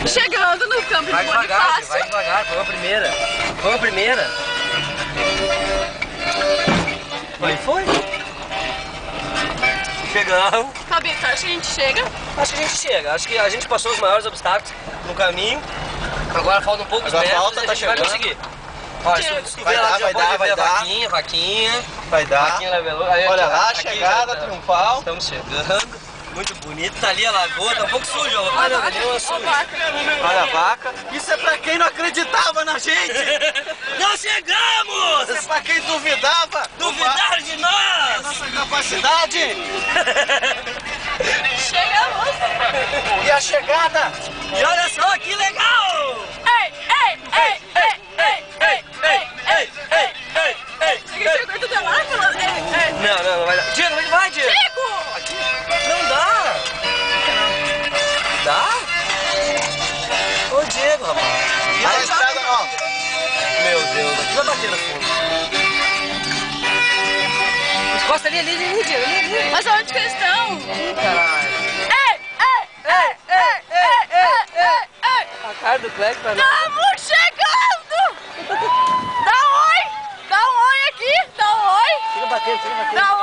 Chegando no campo de Bonifácio. Vai devagar, foi a primeira. Foi a primeira. Foi. Chegamos. Fabito, acho que a gente chega. Acho que a gente chega. Acho que a gente passou os maiores obstáculos no caminho. Agora faltam poucos metros e a gente vai conseguir. Olha, se tu vê lá, já pode ver a vaquinha. Vai dar. Vaquinha levelou. Olha lá, chegada triunfal. Estamos chegando. Muito bonito. Tá ali a lagoa, tá um pouco sujo. Olha a vaca. Isso é pra quem não acreditava na gente. Nós chegamos! Isso é pra quem duvidava. Duvidaram de nós! Nossa capacidade. Chegamos. E a chegada. E olha só que legal! Chega tudo lá, Não vai dar. Diego, onde vai, Diego? Não dá! Dá? Ô Diego, rapaz. A estrada, ó. Meu Deus, aqui vai bater no fundo. Encosta ali, Diego, ali. Mas onde que eles estão? Caralho. A cara do Cleck pra nós. Estamos chegando! Dá um oi! Dá um oi aqui! Dá um oi! Fica batendo. Dá